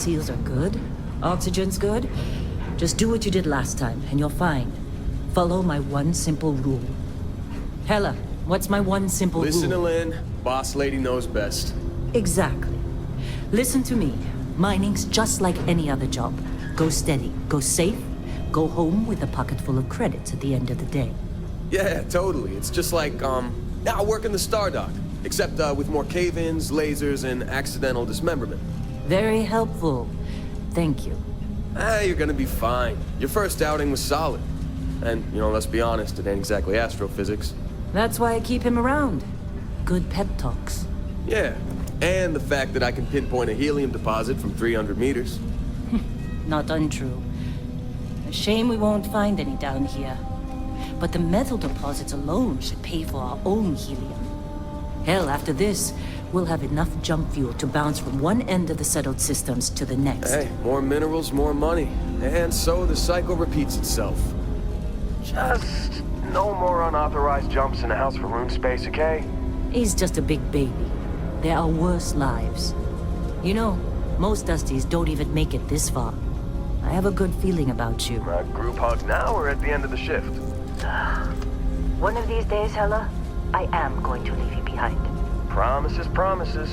seals are good. Oxygen's good. Just do what you did last time, and you're fine. Follow my one simple rule. Hella, what's my one simple rule? Listen to Lynn. Boss lady knows best. Exactly. Listen to me. Mining's just like any other job. Go steady, go safe, go home with a pocket full of credits at the end of the day. Yeah, totally. It's just like, I work in the Star Dock. Except, with more cave-ins, lasers, and accidental dismemberment. Very helpful. Thank you. You're gonna be fine. Your first outing was solid. And, let's be honest, it ain't exactly astrophysics. That's why I keep him around. Good pep talks. Yeah, and the fact that I can pinpoint a helium deposit from 300 meters. Not untrue. A shame we won't find any down here. But the metal deposits alone should pay for our own helium. Hell, after this, we'll have enough jump fuel to bounce from one end of the settled systems to the next. Hey, more minerals, more money. And so the cycle repeats itself. Just no more unauthorized jumps in the house for room space, okay? He's just a big baby. There are worse lives. Most Dusties don't even make it this far. I have a good feeling about you. Group hug now or at the end of the shift? One of these days, Hella, I am going to leave you behind. Promises, promises.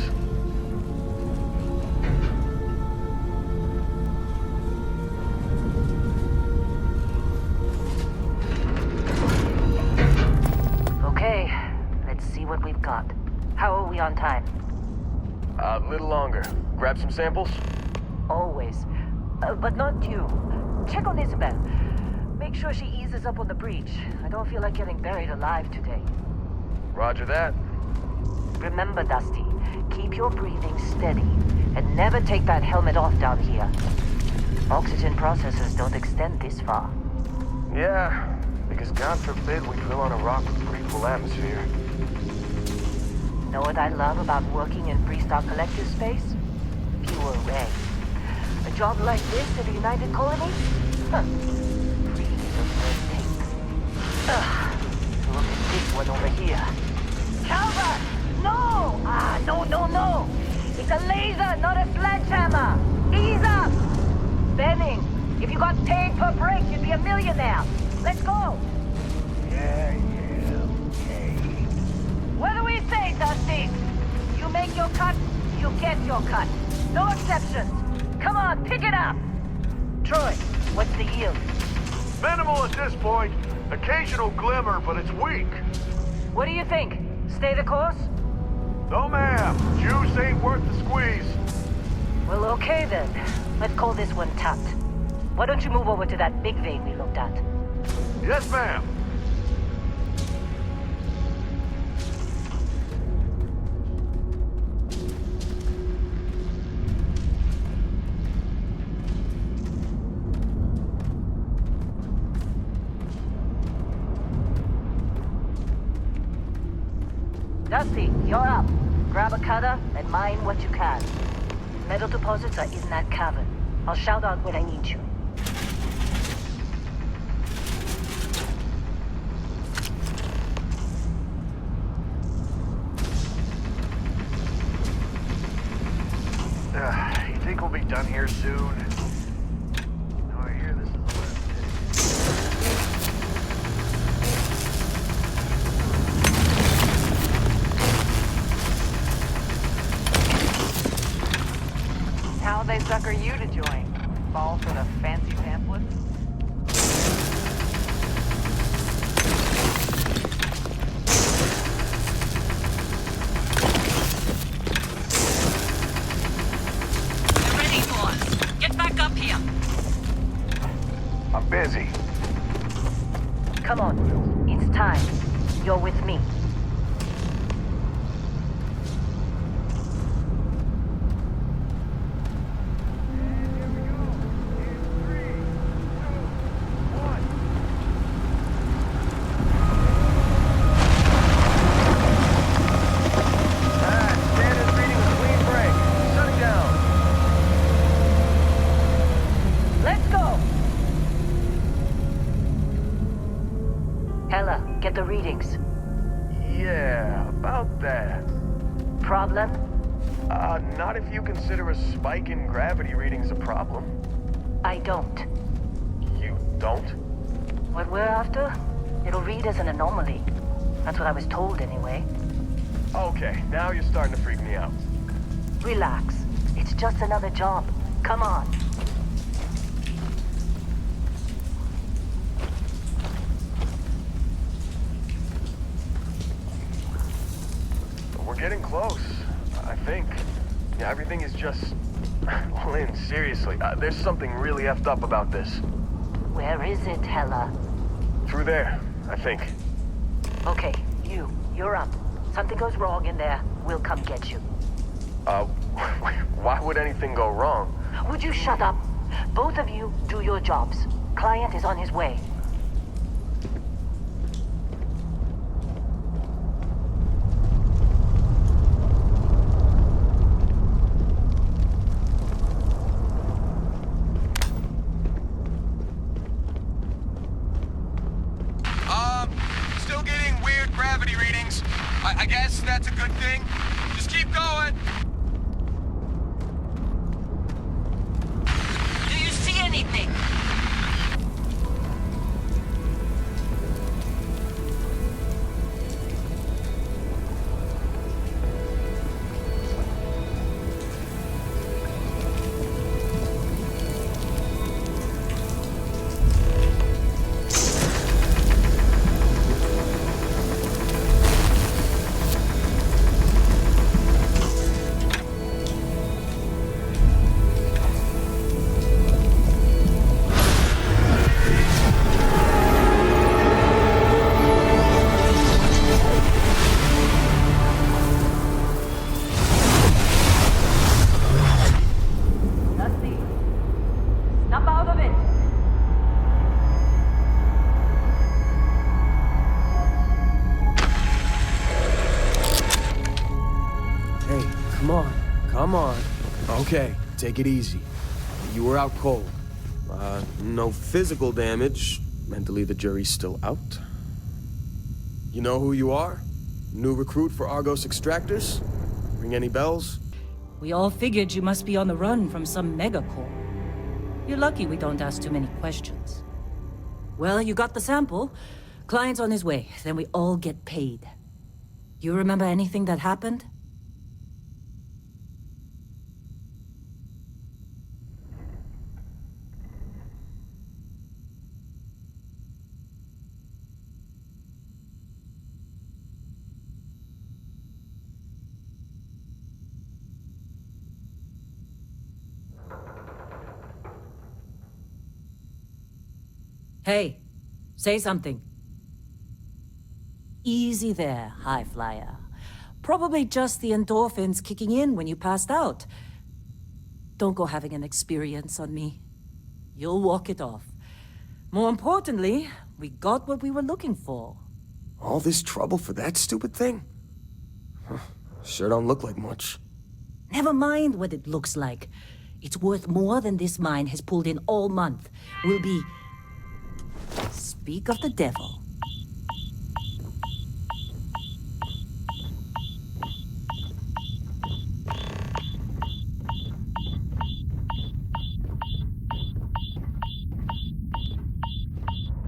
Okay, let's see what we've got. How are we on time? A little longer. Grab some samples? Always. But not you. Check on Isabel. Make sure she eases up on the breach. I don't feel like getting buried alive today. Roger that. Remember, Dusty, keep your breathing steady, and never take that helmet off down here. Oxygen processors don't extend this far. Yeah, because God forbid we fell on a rock with breathable atmosphere. Know what I love about working in Freestar Collective space? Fewer regs. A job like this in the United Colonies? Huh. Free of red tape. Look at this one over here. Calvert! No! No! It's a laser, not a sledgehammer! Ease up! Benning, if you got paid per break, you'd be a millionaire. Let's go! Yeah, okay. What do we say, Dusty? You make your cut, you get your cut. No exceptions. Come on, pick it up! Troy, what's the yield? Minimal at this point. Occasional glimmer, but it's weak. What do you think? Stay the course? No, ma'am. Juice ain't worth the squeeze. Well, okay then. Let's call this one tapped. Why don't you move over to that big vein we looked at? Yes, ma'am. Dusty, you're up. Grab a cutter and mine what you can. Metal deposits are in that cavern. I'll shout out when I need you. You think we'll be done here soon? Oh, I hear this is the last How they sucker you to join? Fall for the fancy pamphlets? You're ready, boys. Get back up here. I'm busy. Come on. It's time. You're with me. Hella, get the readings. Yeah, about that. Problem? Not if you consider a spike in gravity readings a problem. I don't. You don't? What we're after, it'll read as an anomaly. That's what I was told anyway. Okay, now you're starting to freak me out. Relax. It's just another job. Come on. We're getting close, I think. Yeah, everything is just... Lynn, seriously, there's something really effed up about this. Where is it, Hella? Through there, I think. Okay, you're up. Something goes wrong in there, we'll come get you. Why would anything go wrong? Would you shut up? Both of you do your jobs. Client is on his way. Still getting weird gravity readings. I guess that's a good thing. Just keep going. Do you see anything? Come on. Okay, take it easy. You were out cold. No physical damage. Mentally, the jury's still out. You know who you are? New recruit for Argos Extractors? Ring any bells? We all figured you must be on the run from some megacorp. You're lucky we don't ask too many questions. Well, you got the sample. Client's on his way, then we all get paid. You remember anything that happened? Hey, say something. Easy there, high flyer. Probably just the endorphins kicking in when you passed out. Don't go having an experience on me. You'll walk it off. More importantly, we got what we were looking for. All this trouble for that stupid thing? Huh. Sure don't look like much. Never mind what it looks like. It's worth more than this mine has pulled in all month. We'll be... Speak of the devil.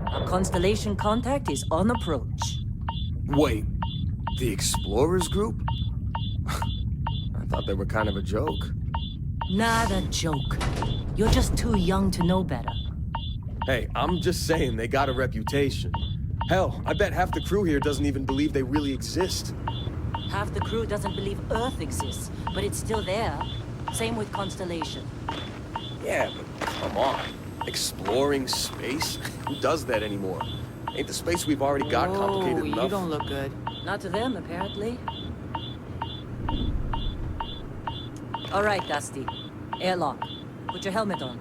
Our Constellation contact is on approach. Wait, the Explorers group? I thought they were kind of a joke. Not a joke. You're just too young to know better. Hey, I'm just saying they got a reputation. Hell, I bet half the crew here doesn't even believe they really exist. Half the crew doesn't believe Earth exists, but it's still there. Same with Constellation. Yeah, but come on. Exploring space? Who does that anymore? Ain't the space we've already got complicated enough? You don't look good. Not to them, apparently. All right, Dusty. Airlock. Put your helmet on.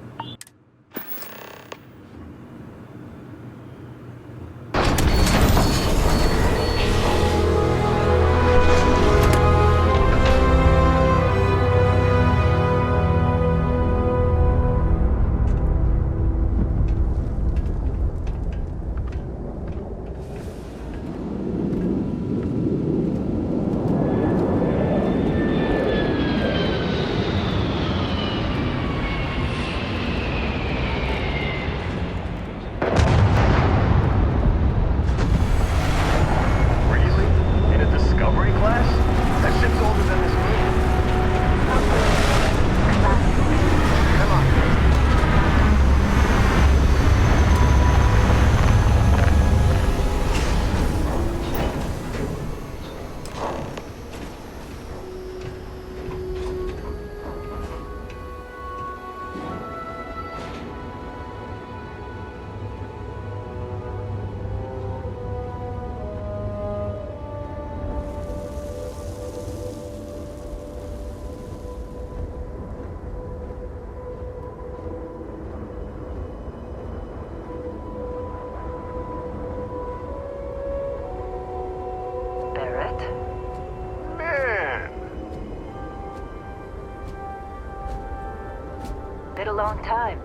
long time.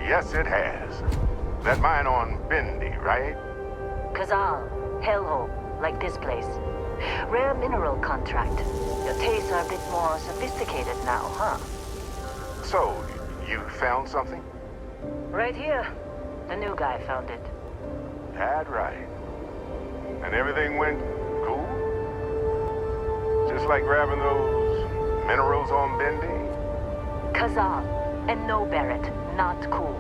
Yes, it has. That mine on Bendy, right? Kazal, hellhole, like this place. Rare mineral contract. Your tastes are a bit more sophisticated now, huh? So, you found something? Right here. The new guy found it. That's right. And everything went cool? Just like grabbing those minerals on Bendy? Kazal. And no, Barrett, not cool.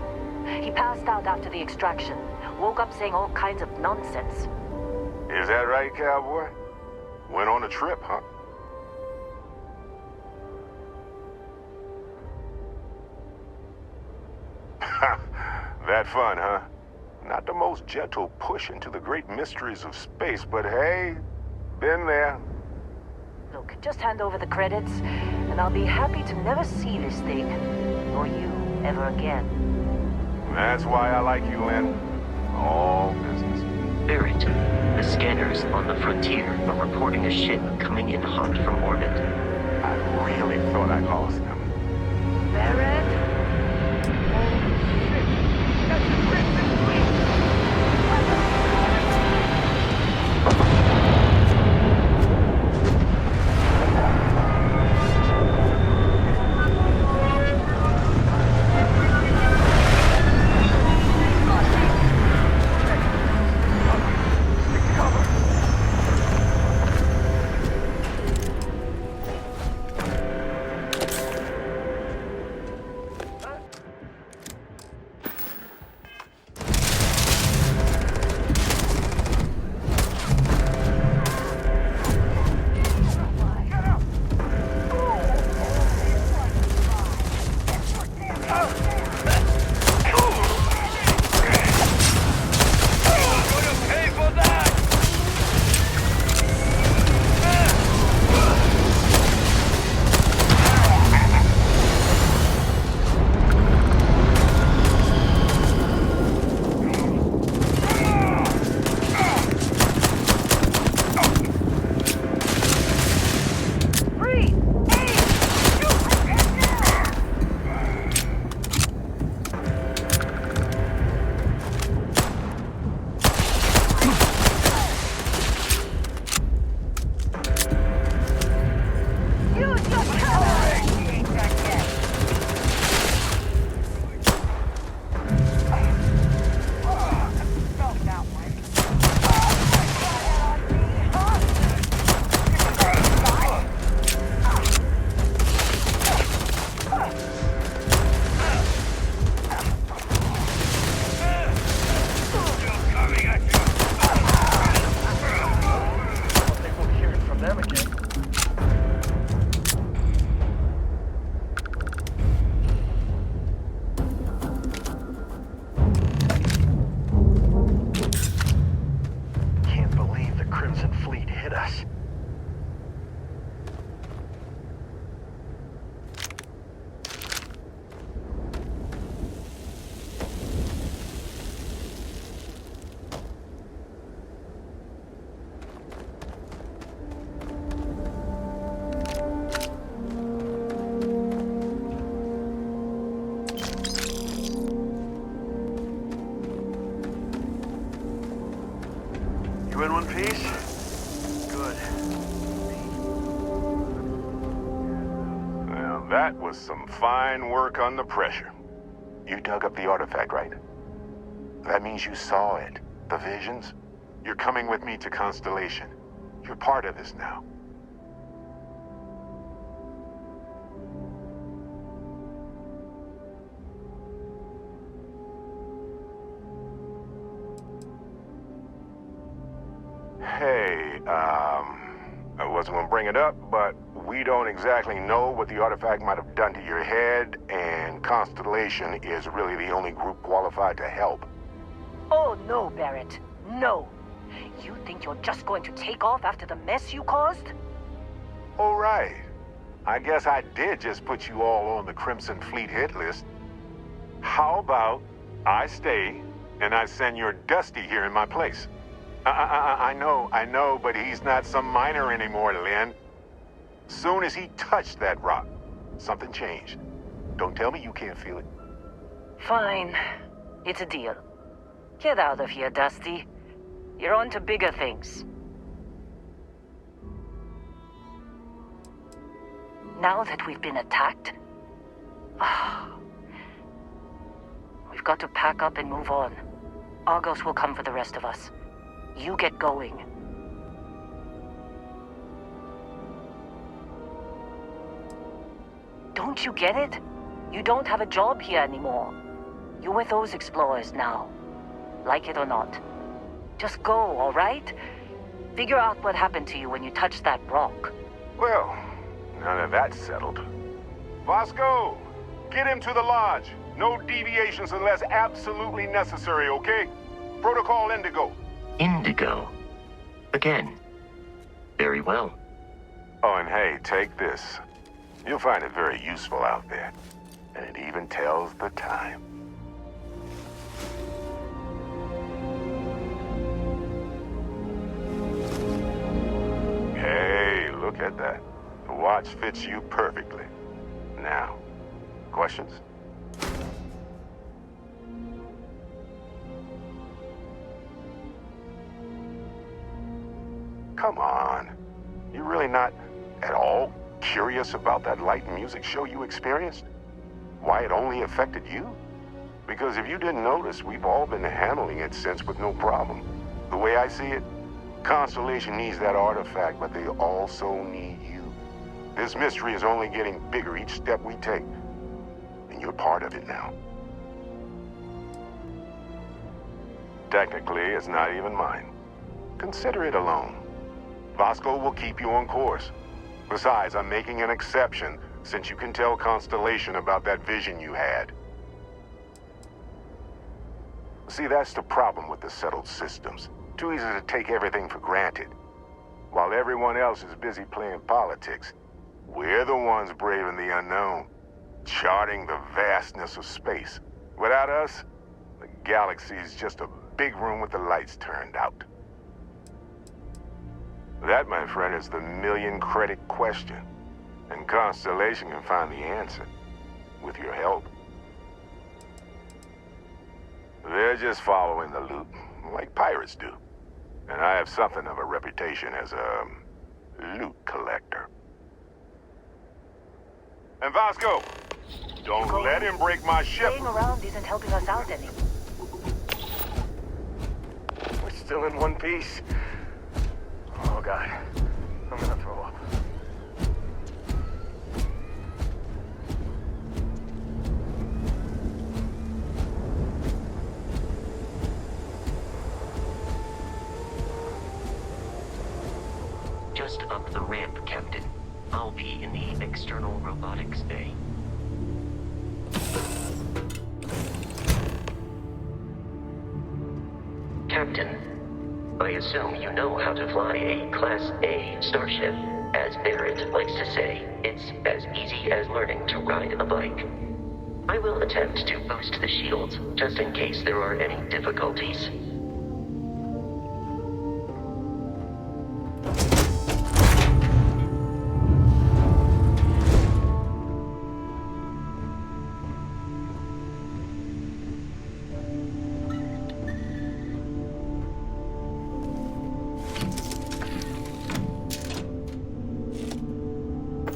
He passed out after the extraction. Woke up saying all kinds of nonsense. Is that right, cowboy? Went on a trip, huh? That fun, huh? Not the most gentle push into the great mysteries of space, but hey, been there. Look, just hand over the credits, and I'll be happy to never see this thing, or you, ever again. That's why I like you, Lynn. All business. Barrett, the scanners on the frontier are reporting a ship coming in hot from orbit. I really thought I lost them. Barrett? That's the Crimson Fleet! You in one piece? Good. Well, that was some fine work under pressure. You dug up the artifact, right? That means you saw it. The visions? You're coming with me to Constellation. You're part of this now. Hey, I wasn't gonna bring it up, but we don't exactly know what the artifact might have done to your head, and Constellation is really the only group qualified to help. Oh, no, Barrett. No. You think you're just going to take off after the mess you caused? All right. I guess I did just put you all on the Crimson Fleet hit list. How about I stay, and I send your Dusty here in my place? I know, but he's not some miner anymore, Lynn. Soon as he touched that rock, Something changed. Don't tell me you can't feel it. Fine. It's a deal. Get out of here, Dusty. You're on to bigger things. Now that we've been attacked, we've got to pack up and move on. Argos will come for the rest of us. You get going. Don't you get it? You don't have a job here anymore. You're with those explorers now. Like it or not. Just go, all right? Figure out what happened to you when you touched that rock. Well, now that that's settled. Vasco, get him to the lodge. No deviations unless absolutely necessary, okay? Protocol Indigo. Indigo. Again. Very well. Oh, and hey, take this. You'll find it very useful out there. And it even tells the time. Hey, look at that. The watch fits you perfectly. Now, questions? Come on. You really not at all curious about that light and music show you experienced? Why it only affected you? Because if you didn't notice, we've all been handling it since with no problem. The way I see it, Constellation needs that artifact, but they also need you. This mystery is only getting bigger each step we take. And you're part of it now. Technically, it's not even mine. Consider it alone. Vasco will keep you on course. Besides, I'm making an exception since you can tell Constellation about that vision you had. See, that's the problem with the settled systems. Too easy to take everything for granted. While everyone else is busy playing politics, we're the ones braving the unknown, charting the vastness of space. Without us, the galaxy is just a big room with the lights turned out. That, my friend, is the million-credit question. And Constellation can find the answer. With your help. They're just following the loot, like pirates do. And I have something of a reputation as a loot collector. And Vasco, don't let him break my ship. Staying around isn't helping us out any. We're still in one piece. Oh, God. I'm gonna throw up. Just up the ramp, Captain. I'll be in the external robotics bay. Captain, I assume you know how to fly a Class A starship. As Barrett likes to say, it's as easy as learning to ride a bike. I will attempt to boost the shields, just in case there are any difficulties.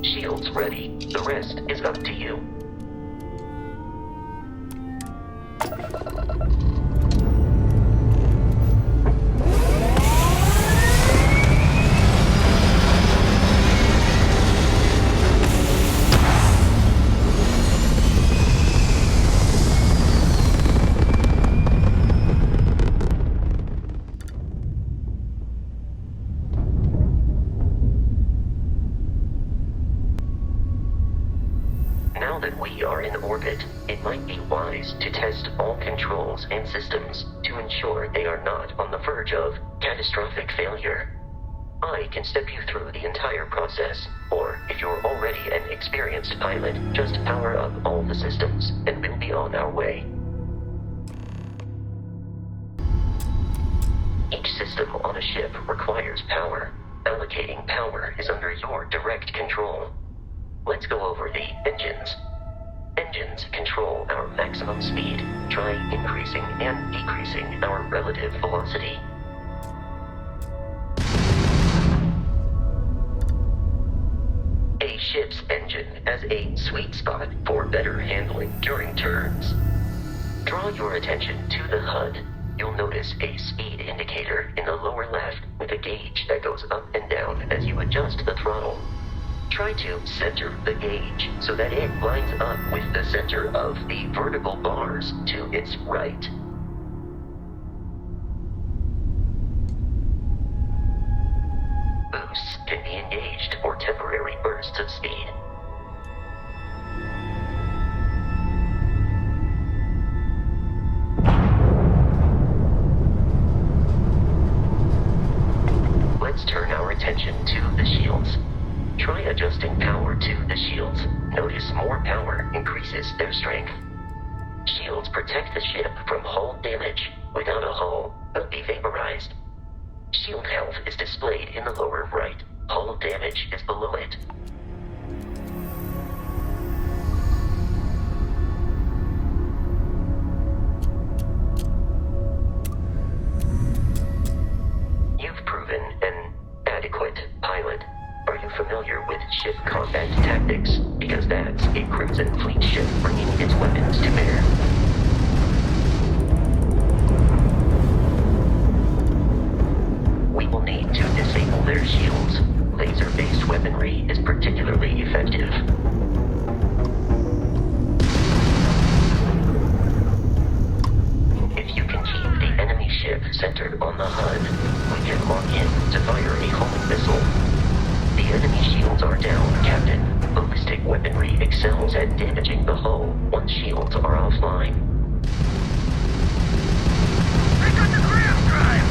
Shields ready. The rest is up to you. Now that we are in orbit, it might be wise to test all controls and systems to ensure they are not on the verge of catastrophic failure. I can step you through the entire process, or if you're already an experienced pilot, just power up all the systems, and we'll be on our way. Each system on a ship requires power. Allocating power is under your direct control. Let's go over the engines. Engines control our maximum speed. Try increasing and decreasing our relative velocity. A ship's engine has a sweet spot for better handling during turns. Draw your attention to the HUD. You'll notice a speed indicator in the lower left with a gauge that goes up and down as you adjust the throttle. Try to center the gauge so that it lines up with the center of the vertical bars to its right. Boosts can be engaged for temporary bursts of speed. Let's turn our attention to the shields. Try adjusting power to the shields. Notice more power increases their strength. Shields protect the ship from hull damage. Without a hull, they'll be vaporized. Shield health is displayed in the lower right. Hull damage is below it. You've proven an adequate pilot. Are you familiar with ship combat tactics? Because that's a Crimson Fleet ship bringing its weapons to bear. We will need to disable their shields. Laser-based weaponry is particularly effective. If you can keep the enemy ship centered on the HUD, we can lock in to fire a homing missile. The enemy shields are down, Captain. Ballistic weaponry excels at damaging the hull once shields are offline. Pick up the gram drive!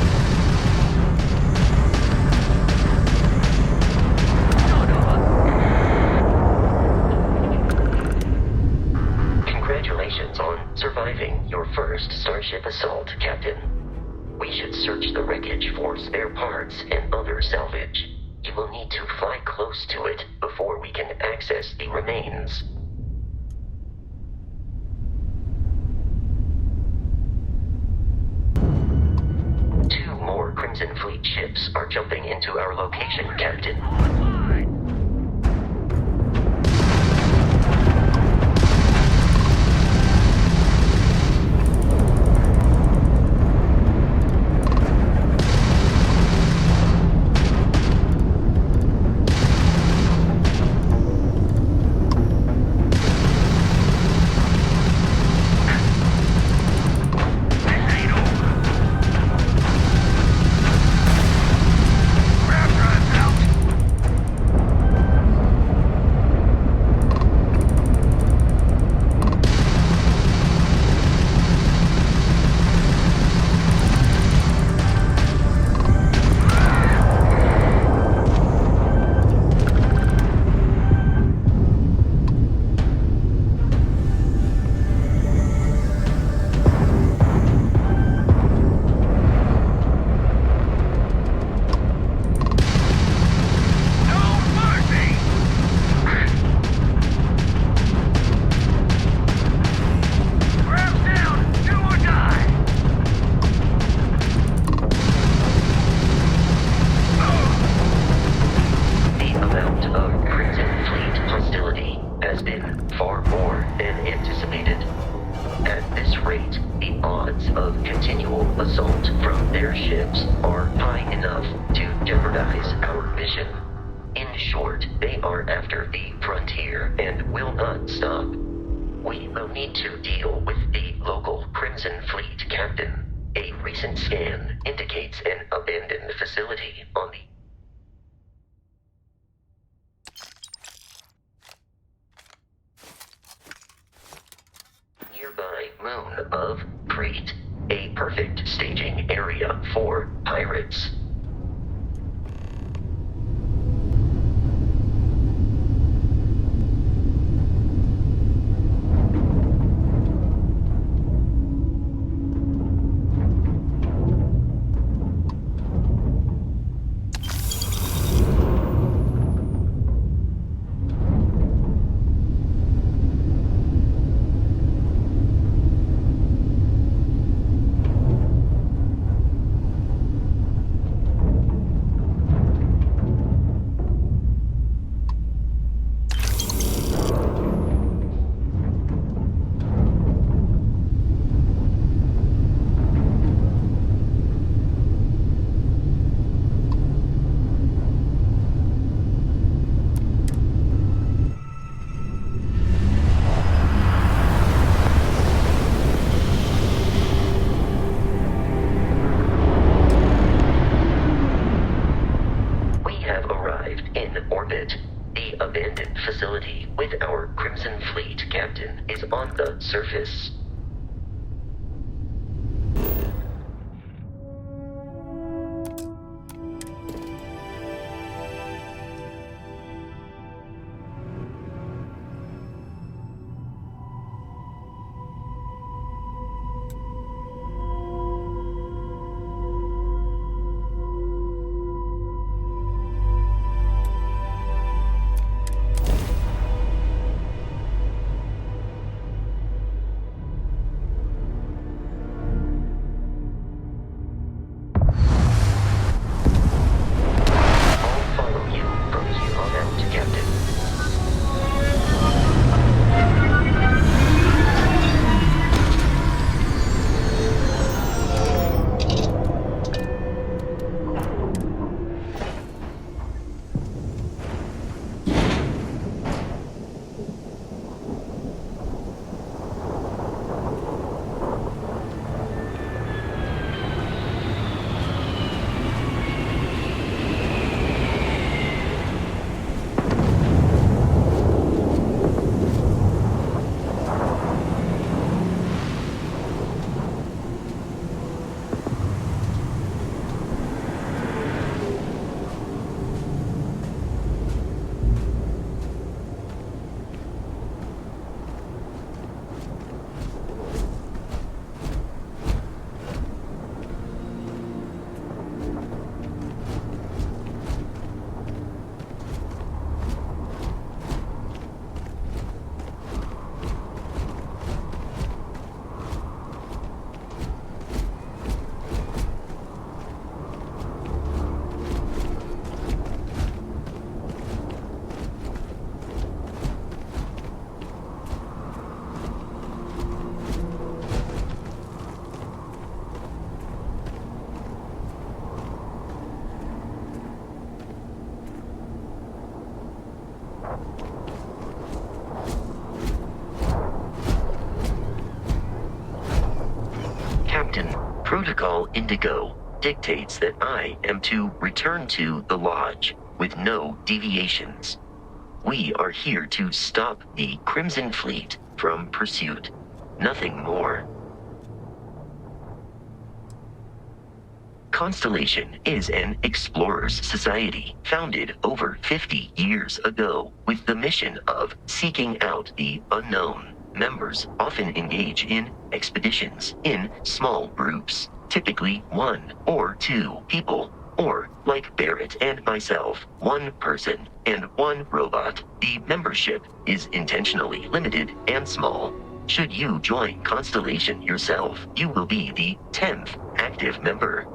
Congratulations on surviving your first Starship assault, Captain. We should search the wreckage for spare parts and other salvage. You will need to fly close to it before we can access the remains. Two more Crimson Fleet ships are jumping into our location, Captain. is on the surface. Protocol Indigo dictates that I am to return to the Lodge with no deviations. We are here to stop the Crimson Fleet from pursuit. Nothing more. Constellation is an explorers society founded over 50 years ago with the mission of seeking out the unknown. Members often engage in expeditions in small groups, typically 1 or 2 people, or, like Barrett and myself, 1 person and 1 robot. The membership is intentionally limited and small. Should you join Constellation yourself, you will be the 10th active member.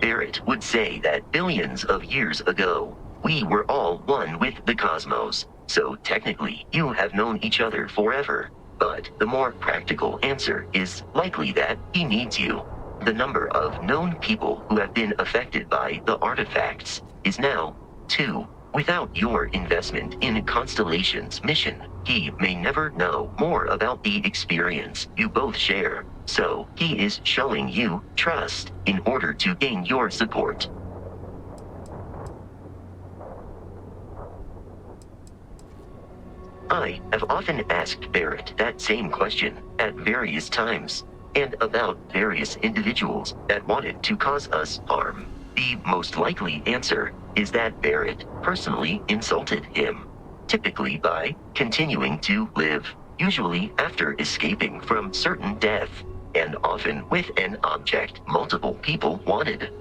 Barrett would say that billions of years ago, we were all one with the cosmos. So technically, you have known each other forever. But the more practical answer is likely that he needs you. The number of known people who have been affected by the artifacts is now 2. Without your investment in Constellation's mission, he may never know more about the experience you both share. So he is showing you trust in order to gain your support. I have often asked Barrett that same question at various times, and about various individuals that wanted to cause us harm. The most likely answer is that Barrett personally insulted him, typically by continuing to live, usually after escaping from certain death, and often with an object multiple people wanted.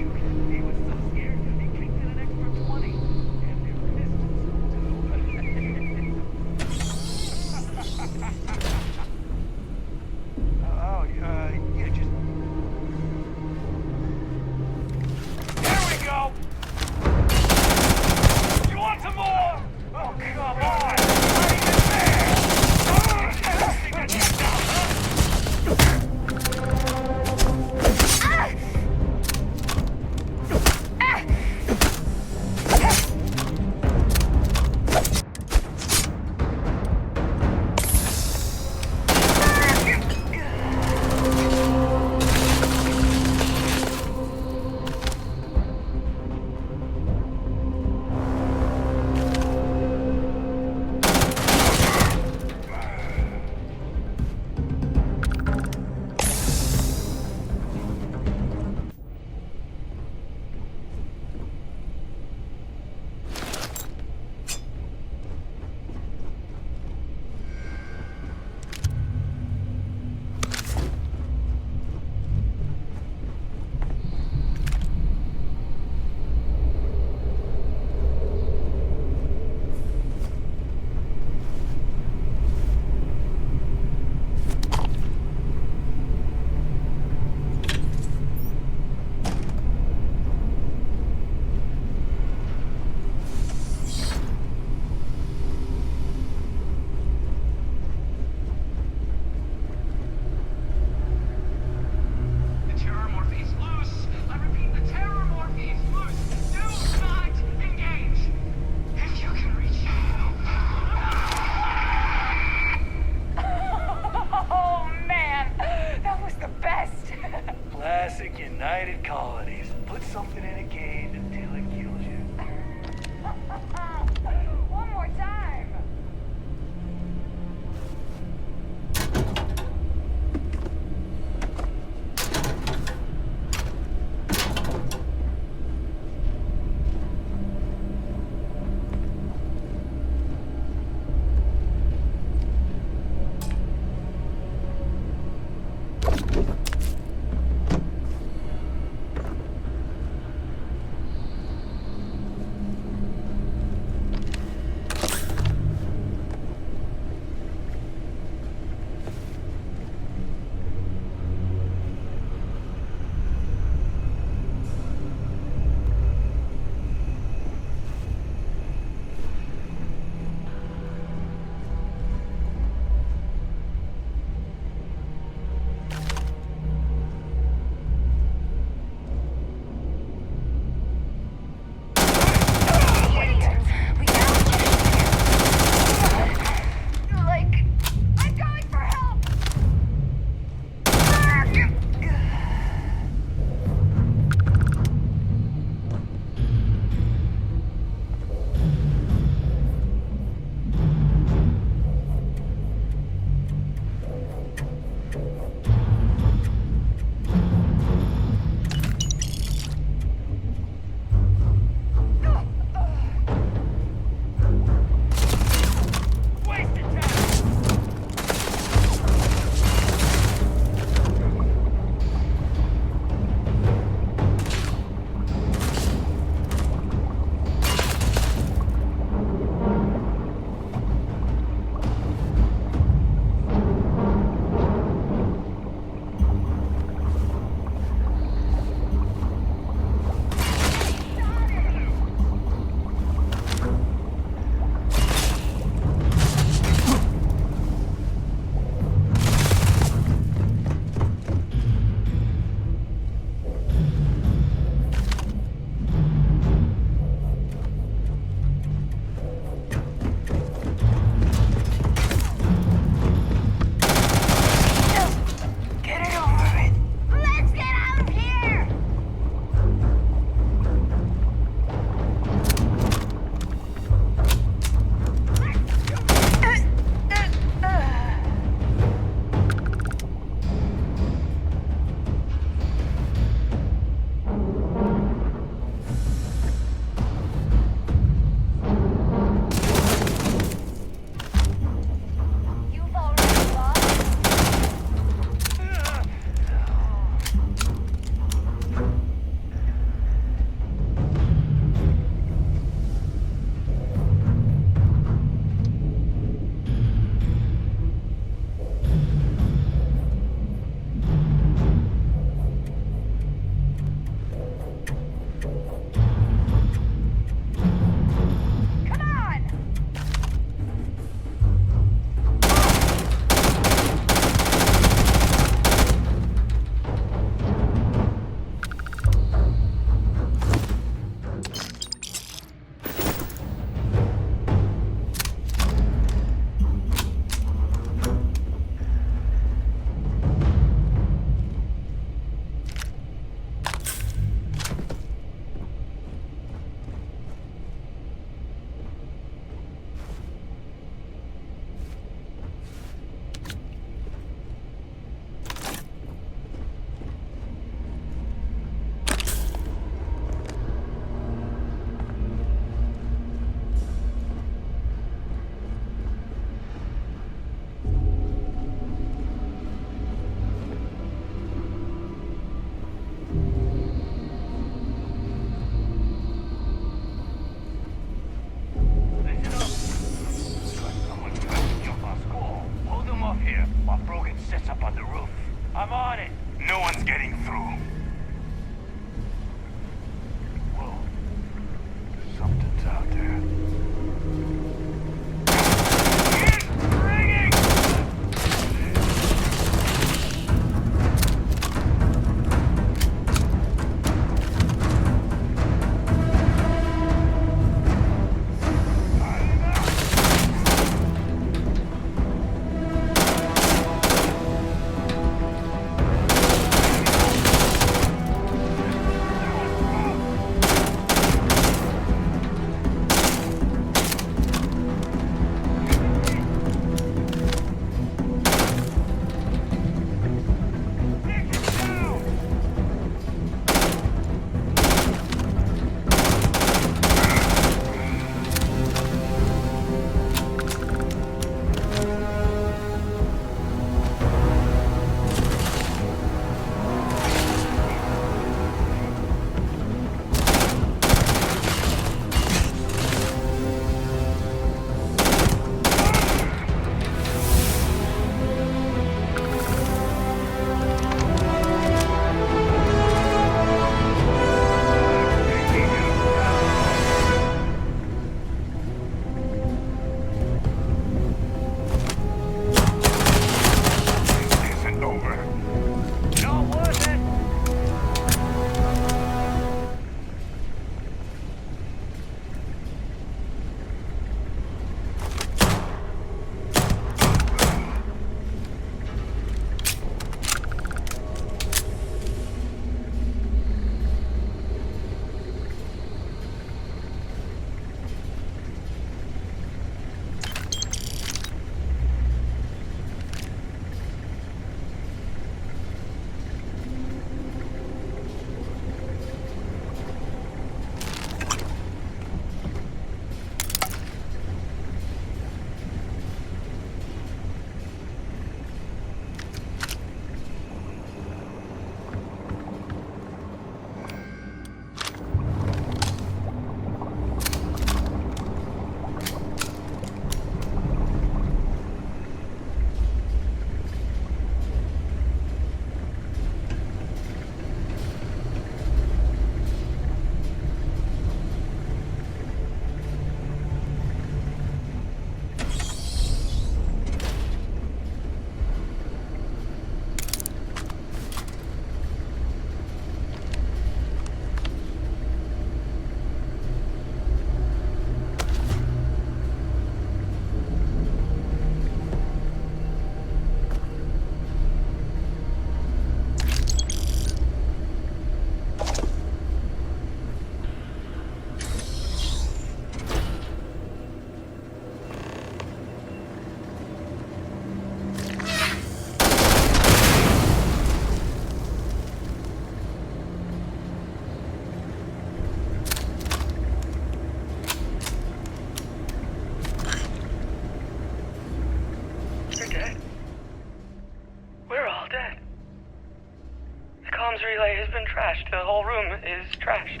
is trashed.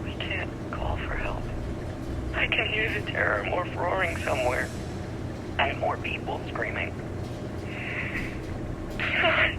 We can't call for help. I can hear the terror morph roaring somewhere. And more people screaming. God.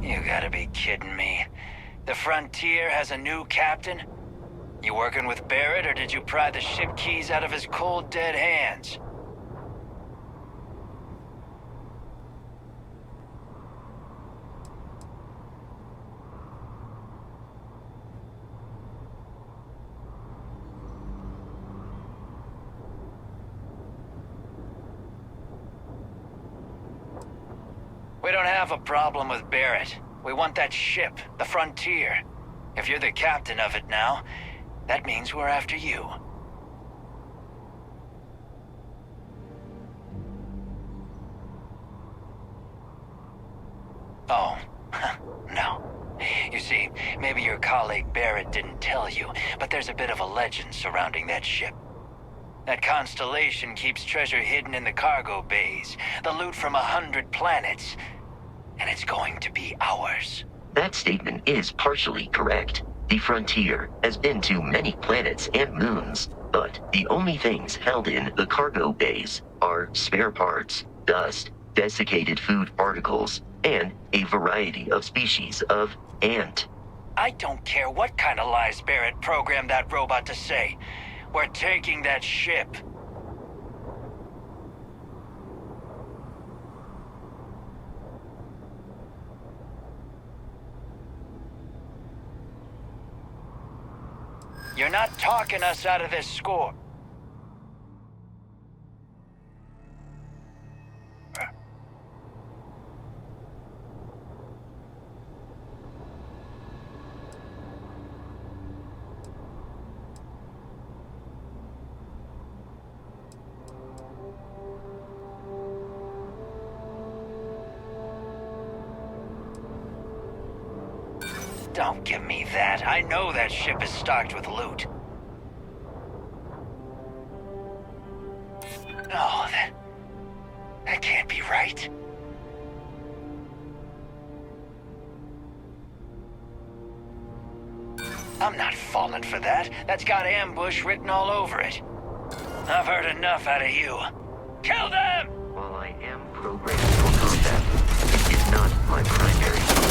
You gotta be kidding me. The Frontier has a new captain? You working with Barrett, or did you pry the ship keys out of his cold, dead hands? We don't have a problem with Barrett. We want that ship, the Frontier. If you're the captain of it now, that means we're after you. Oh, no. You see, maybe your colleague Barrett didn't tell you, but there's a bit of a legend surrounding that ship. That Constellation keeps treasure hidden in the cargo bays, the loot from 100 planets, and it's going to be ours. That statement is partially correct. The Frontier has been to many planets and moons, but the only things held in the cargo bays are spare parts, dust, desiccated food particles, and a variety of species of ant. I don't care what kind of lies Barrett programmed that robot to say. We're taking that ship. You're not talking us out of this score. Don't give me that. I know that ship is stocked with loot. No, that can't be right. I'm not falling for that. That's got ambush written all over it. I've heard enough out of you. Kill them! While I am programmed for combat, it is not my primary function.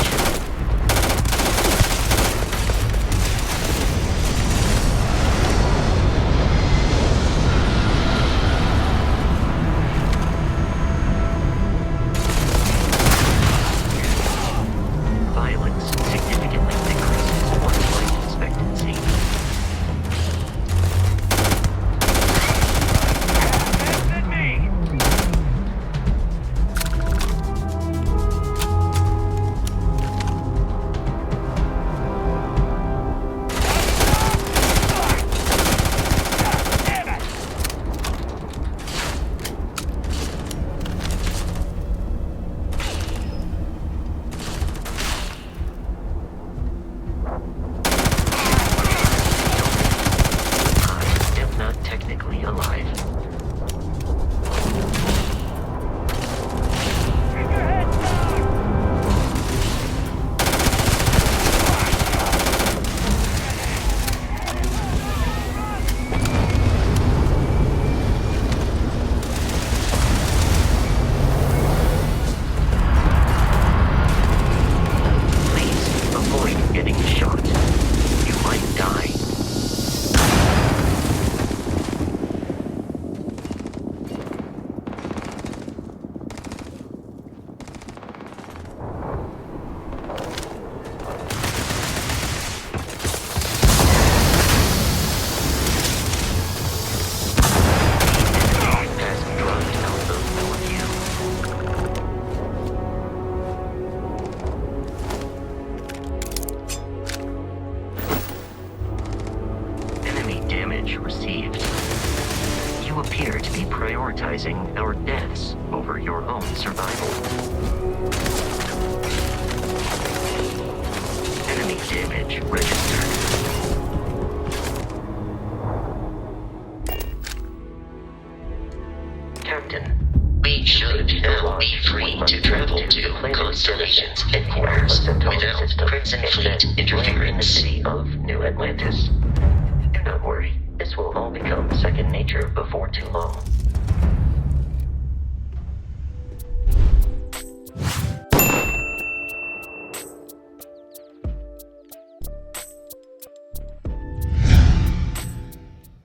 prioritizing our deaths over your own survival. Enemy damage registered. Captain, we should now be free to travel to Constellation's headquarters without Crimson Fleet interfering in the city of New Atlantis.